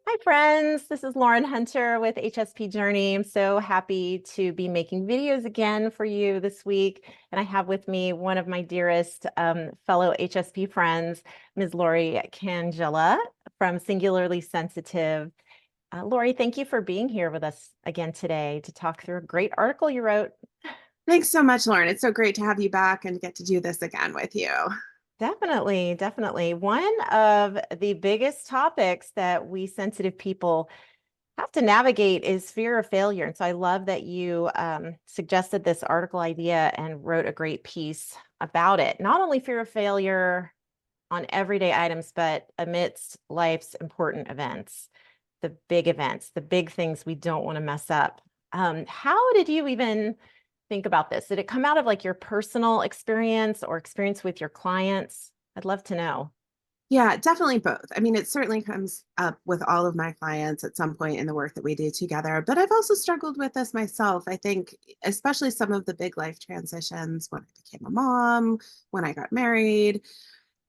Hi, friends. This is Lauren Hunter with HSPJourney. I'm so happy to be making videos again for you this week. And I have with me one of my dearest fellow HSP friends, Ms. Lori Cangella from Singularly Sensitive. Lori, thank you for being here with us again today to talk through a great article you wrote. Thanks so much, Lauren. It's so great to have you back and get to do this again with you. Definitely, definitely. One of the biggest topics that we sensitive people have to navigate is fear of failure. And so I love that you suggested this article idea and wrote a great piece about it. Not only fear of failure on everyday items, but amidst life's important events, the big things we don't want to mess up. How did you even think about this? Did it come out of like your personal experience or experience with your clients? I'd love to know. Yeah, definitely both. I mean, it certainly comes up with all of my clients at some point in the work that we do together, but I've also struggled with this myself. I think, especially some of the big life transitions when I became a mom, when I got married,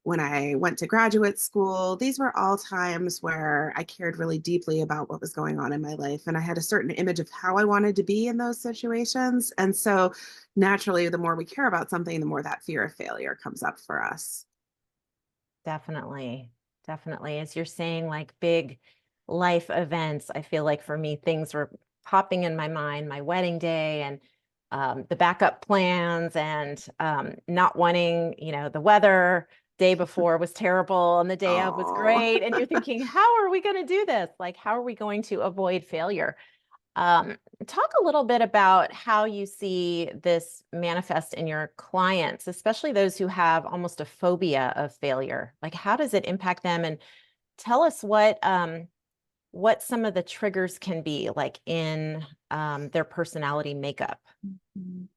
when I went to graduate school, these were all times where I cared really deeply about what was going on in my life. And I had a certain image of how I wanted to be in those situations. And so naturally, the more we care about something, the more that fear of failure comes up for us. Definitely. Definitely. As you're saying, like big life events, I feel like for me, things were popping in my mind, my wedding day and the backup plans and not wanting, the weather day before was terrible and the day of was Oh, great. And you're thinking, how are we going to do this? Like, how are we going to avoid failure? Um, Talk a little bit about how you see this manifest in your clients, especially those who have almost a phobia of failure. Like, how does it impact them? And tell us what some of the triggers can be, like in their personality makeup. Mhm.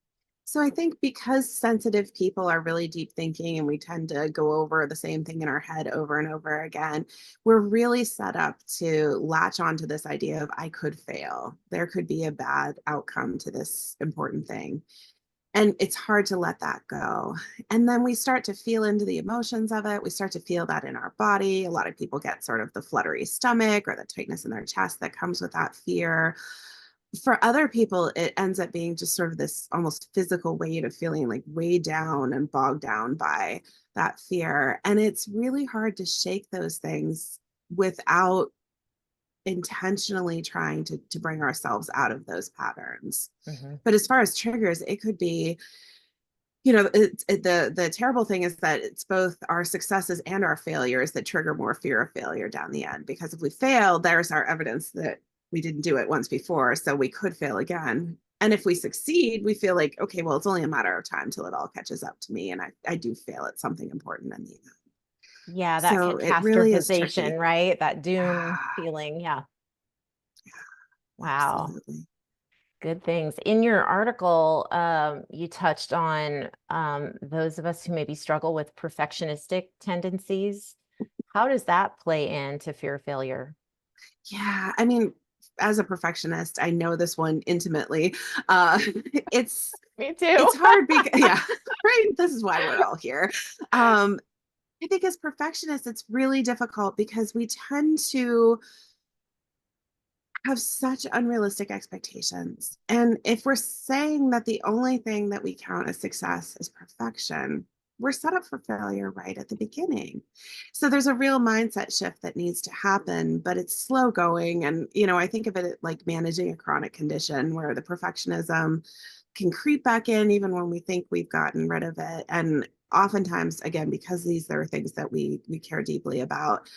So I think because sensitive people are really deep thinking and we tend to go over the same thing in our head over and over again, we're really set up to latch onto this idea of I could fail. There could be a bad outcome to this important thing. And it's hard to let that go. And then we start to feel into the emotions of it. We start to feel that in our body. A lot of people get sort of the fluttery stomach or the tightness in their chest that comes with that fear. For other people, it ends up being just sort of this almost physical weight of feeling like weighed down and bogged down by that fear. And it's really hard to shake those things without intentionally trying to bring ourselves out of those patterns. Mhm. But as far as triggers, it could be, the terrible thing is that it's both our successes and our failures that trigger more fear of failure down the end. Because if we fail, there's our evidence that we didn't do it once before, so we could fail again. And if we succeed, we feel like, okay, well, it's only a matter of time till it all catches up to me, and I do fail at something important in the end. Yeah, that So it really is catastrophization, tricky. right? That doom Yeah, feeling. Yeah. Wow. absolutely. Good things. In your article, you touched on those of us who maybe struggle with perfectionistic tendencies. How does that play into fear of failure? Yeah, I mean, as a perfectionist, I know this one intimately. Uh, it's Me too. it's hard because yeah, right. This is why we're all here. I think as perfectionists, it's really difficult because we tend to have such unrealistic expectations. And if we're saying that the only thing that we count as success is perfection, we're set up for failure right at the beginning. So there's a real mindset shift that needs to happen, but it's slow going. And, I think of it like managing a chronic condition where the perfectionism can creep back in even when we think we've gotten rid of it. And oftentimes, again, because these are things that we care deeply about,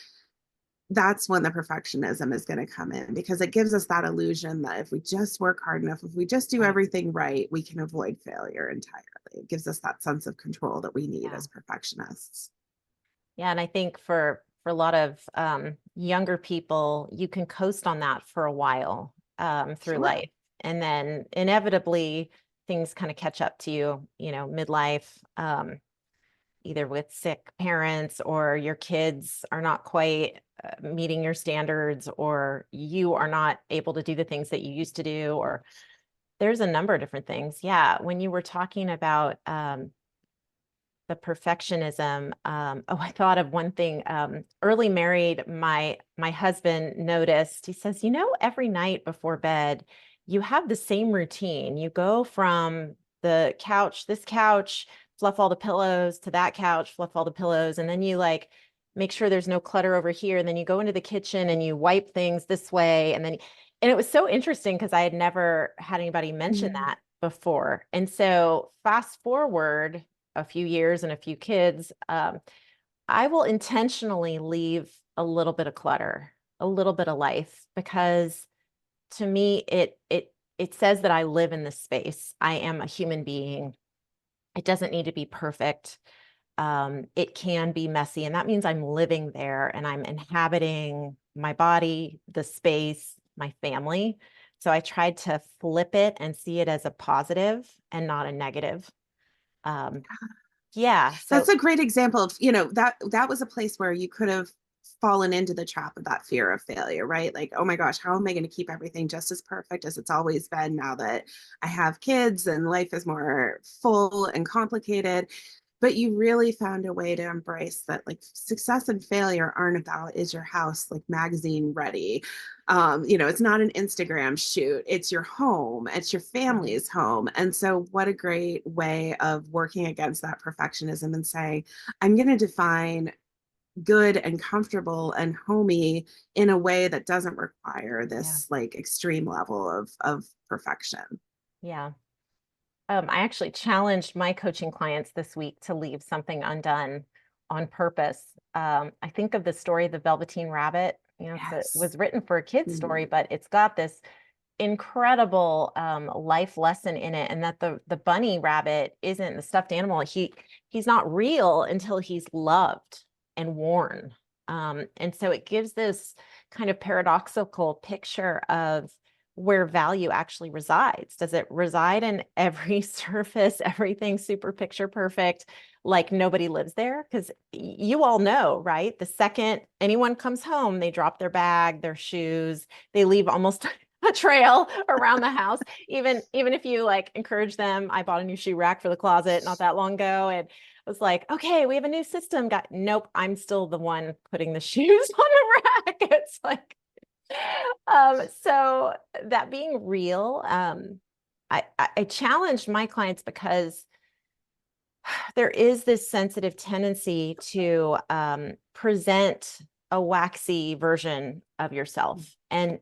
that's when the perfectionism is going to come in because it gives us that illusion that if we just work hard enough, if we just do Right. everything right, we can avoid failure entirely. It gives us that sense of control that we need Yeah. as perfectionists. Yeah, and I think for a lot of younger people, you can coast on that for a while through Sure. life, and then inevitably things kind of catch up to you, midlife, either with sick parents or your kids are not quite meeting your standards, or you are not able to do the things that you used to do, or there's a number of different things. Yeah, when you were talking about the perfectionism. Oh, I thought of one thing. Early married, my husband noticed, he says, every night before bed, you have the same routine. You go from the couch, this couch, fluff all the pillows, to that couch, fluff all the pillows. And then you like make sure there's no clutter over here. And then you go into the kitchen and you wipe things this way. And it was so interesting because I had never had anybody mention Mm. that before. And so fast forward a few years and a few kids, I will intentionally leave a little bit of clutter, a little bit of life, because to me, it says that I live in this space. I am a human being. It doesn't need to be perfect. It can be messy, and that means I'm living there and I'm inhabiting my body, the space, my family. So I tried to flip it and see it as a positive and not a negative. Um, yeah. That's So a great example of, that was a place where you could have fallen into the trap of that fear of failure, right? Like, oh my gosh, how am I going to keep everything just as perfect as it's always been now that I have kids and life is more full and complicated? But you really found a way to embrace that, like, success and failure aren't about, is your house like magazine ready? It's not an Instagram shoot, it's your home, it's your right. family's home. And so what a great way of working against that perfectionism and saying, I'm going to define good and comfortable and homey in a way that doesn't require Yeah. this like extreme level of perfection. Yeah. I actually challenged my coaching clients this week to leave something undone on purpose. I think of the story, The Velveteen Rabbit. It Yes. was written for a kid's story, Mhm. but it's got this incredible life lesson in it, and that the bunny rabbit isn't the stuffed animal. He's not real until he's loved and worn. And so it gives this kind of paradoxical picture of where value actually resides. Does it reside in every surface, everything super picture perfect, like nobody lives there? Because you all know, right? The second anyone comes home, they drop their bag, their shoes, they leave almost a trail around the house. Even if you like encourage them. I bought a new shoe rack for the closet not that long ago, and was like, okay, we have a new system. Got Nope, I'm still the one putting the shoes on the rack. It's like, so that being real, I challenged my clients because there is this sensitive tendency to present a waxy version of yourself. And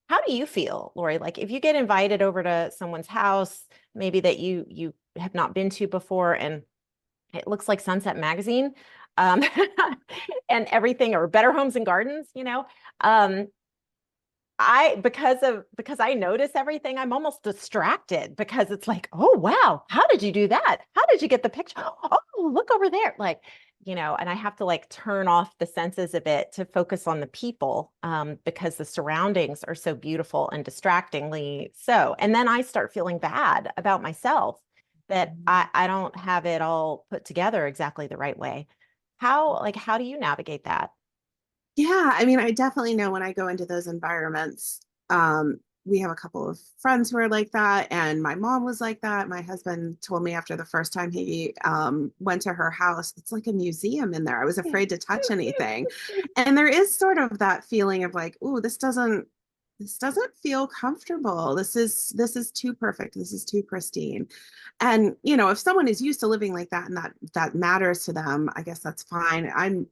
how do you feel, Lori? Like if you get invited over to someone's house, maybe that you have not been to before, and it looks like Sunset Magazine, um, and everything, or Better Homes and Gardens, um, because I notice everything, I'm almost distracted because it's like, oh wow, how did you do that? How did you get the picture? Oh, look over there. Like, and I have to like turn off the senses a bit to focus on the people, because the surroundings are so beautiful and distractingly so. And then I start feeling bad about myself that I don't have it all put together exactly the right way. How do you navigate that? Yeah, I mean, I definitely know when I go into those environments, we have a couple of friends who are like that, and my mom was like that. My husband told me after the first time he went to her house, it's like a museum in there. I was afraid to touch anything. And there is sort of that feeling of like, ooh, this doesn't feel comfortable. This is too perfect. This is too pristine. And if someone is used to living like that and that matters to them, I guess that's fine. I'm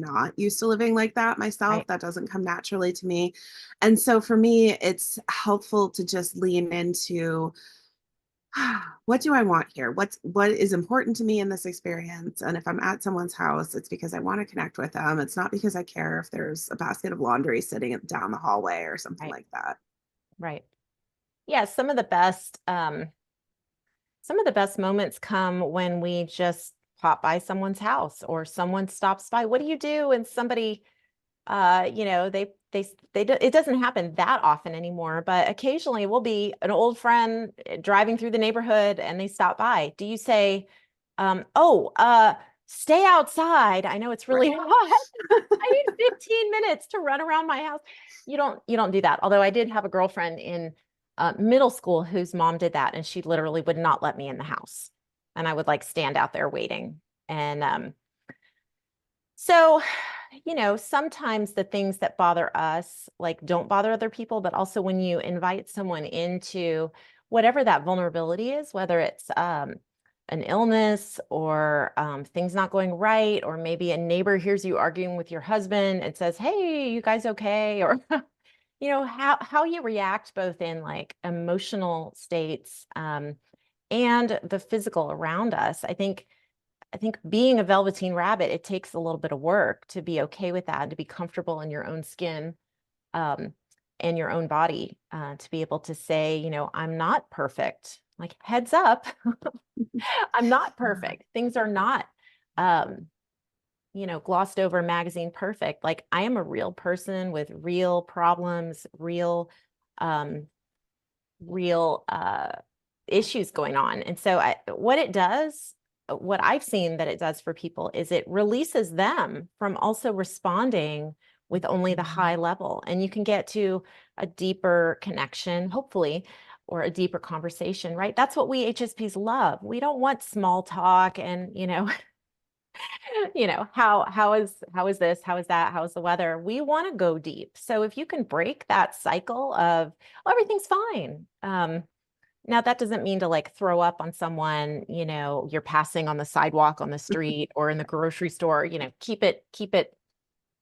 not used to living like that myself. Right. That doesn't come naturally to me. And so for me, it's helpful to just lean into, what do I want here? What is important to me in this experience? And if I'm at someone's house, it's because I want to connect with them. It's not because I care if there's a basket of laundry sitting down the hallway or something Right. like that. Right. Yeah, some of the best moments come when we just pop by someone's house or someone stops by. What do you do? And somebody, it doesn't happen that often anymore, but occasionally we'll be an old friend driving through the neighborhood and they stop by. Do you say, oh, stay outside? I know it's really Right. hot. I need 15 minutes to run around my house. You don't do that. Although I did have a girlfriend in middle school whose mom did that, and she literally would not let me in the house, and I would like stand out there waiting. And so, sometimes the things that bother us, like, don't bother other people, but also when you invite someone into whatever that vulnerability is, whether it's an illness or things not going right, or maybe a neighbor hears you arguing with your husband and says, "Hey, you guys okay?" Or how you react both in like emotional states and the physical around us. I think being a velveteen rabbit, it takes a little bit of work to be okay with that and to be comfortable in your own skin um, and your own body, to be able to say, I'm not perfect. Like, heads up, I'm not Yeah. perfect. Things are not, um, glossed over magazine perfect. Like, I am a real person with real problems, um, real issues going on. And so what I've seen that it does for people is it releases them from also responding with only the high level. And you can get to a deeper connection, hopefully, or a deeper conversation, right? That's what we HSPs love. We don't want small talk and, how is this? How is that? How is the weather? We want to go deep. So if you can break that cycle of, oh, everything's fine. Now that doesn't mean to like throw up on someone, you're passing on the sidewalk, on the street, or in the grocery store, keep it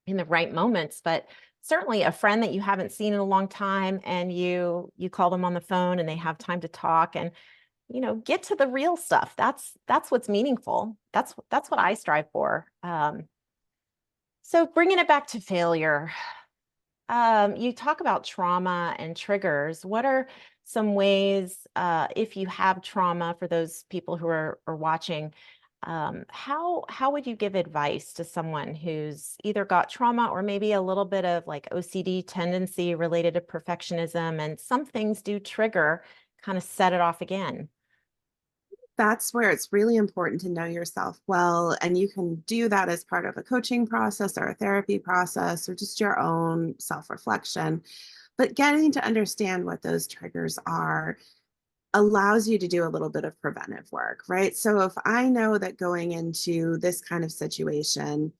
in the right moments. But certainly a friend that you haven't seen in a long time and you call them on the phone and they have time to talk and get to the real stuff. That's what's meaningful. That's what I strive for. So bringing it back to failure, you talk about trauma and triggers. What are some ways, if you have trauma, for those people who are watching, how would you give advice to someone who's either got trauma or maybe a little bit of like OCD tendency related to perfectionism, and some things do trigger, kind of set it off again? That's where it's really important to know yourself well. And you can do that as part of a coaching process or a therapy process or just your own self reflection. But getting to understand what those triggers are allows you to do a little bit of preventive work, right? So if I know that going into this kind of situation,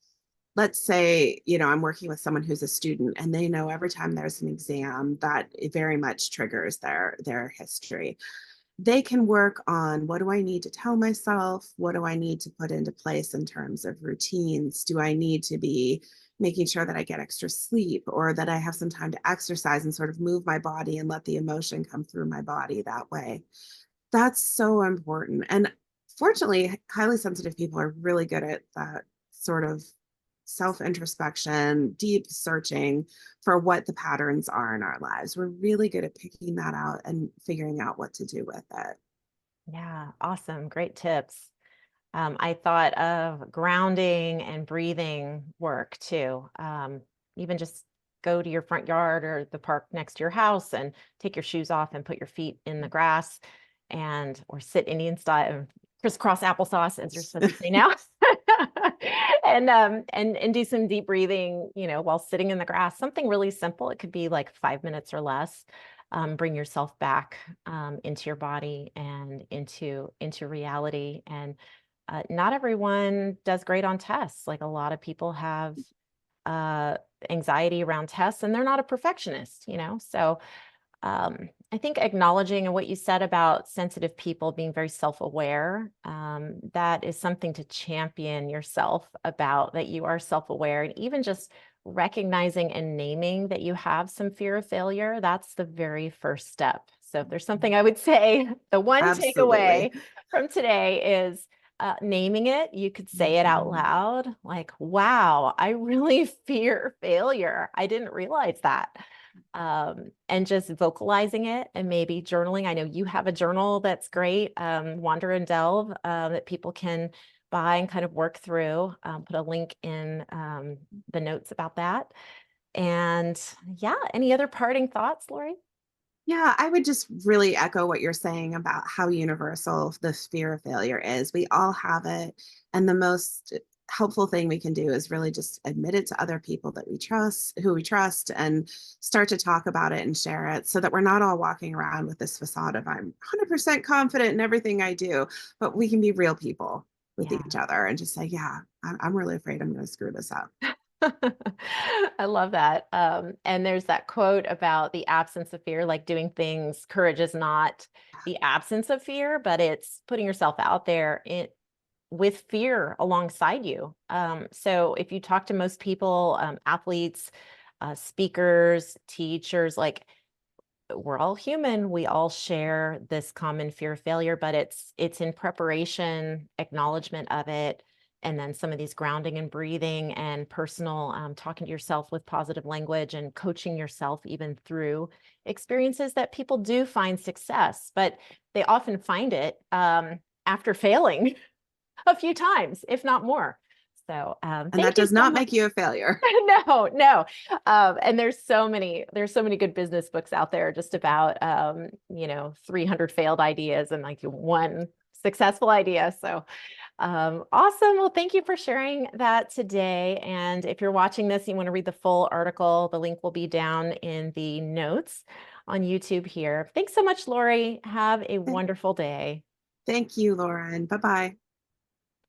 let's say, I'm working with someone who's a student and they know every time there's an exam that it very much triggers their history. They can work on, what do I need to tell myself? What do I need to put into place in terms of routines? Do I need to be making sure that I get extra sleep or that I have some time to exercise and sort of move my body and let the emotion come through my body that way? That's so important. And fortunately, highly sensitive people are really good at that sort of self introspection, deep searching for what the patterns are in our lives. We're really good at picking that out and figuring out what to do with it. Yeah, awesome. Great tips. I thought of grounding and breathing work too. Even just go to your front yard or the park next to your house and take your shoes off and put your feet in the grass, or sit Indian style, crisscross applesauce, as you're supposed to say now. And do some deep breathing, while sitting in the grass. Something really simple. It could be like 5 minutes or less. Bring yourself back into your body and into reality. And not everyone does great on tests. Like, a lot of people have uh, anxiety around tests, and they're not a perfectionist, So I think acknowledging, and what you said about sensitive people being very self-aware, that is something to champion yourself about, that you are self-aware, and even just recognizing and naming that you have some fear of failure, that's the very first step. So if there's something I would say, the one takeaway Absolutely. from today is naming it. You could say it out Mhm. loud, like, wow, I really fear failure. I didn't realize that. And just vocalizing it and maybe journaling. I know you have a journal that's great, Wander and Delve, that people can buy and kind of work through. Put a link in the notes about that. And yeah, any other parting thoughts, Lori? Yeah, I would just really echo what you're saying about how universal the fear of failure is. We all have it. And the most helpful thing we can do is really just admit it to other people that we trust, who we trust, and start to talk about it and share it so that we're not all walking around with this facade of, I'm 100% confident in everything I do, but we can be real people. with Yeah. each other and just say, yeah, I'm really afraid I'm going to screw this up. I love that. And there's that quote about the absence of fear, like doing things. Courage is not the absence of fear, but it's putting yourself out there with fear alongside you. So if you talk to most people, athletes, speakers, teachers, like we're all human. We all share this common fear of failure, but it's in preparation, acknowledgement of it, and then some of these grounding and breathing and personal talking to yourself with positive language and coaching yourself even through experiences that people do find success, but they often find it after failing a few times, if not more. So And thank that you does so not much. make you a failure. No, no. And there's so many good business books out there just about 300 failed ideas and like one successful idea. So awesome. Well, thank you for sharing that today. And if you're watching this, you want to read the full article, the link will be down in the notes on YouTube here. Thanks so much, Lori. Have a wonderful day. Thank you, Lauren. Bye bye.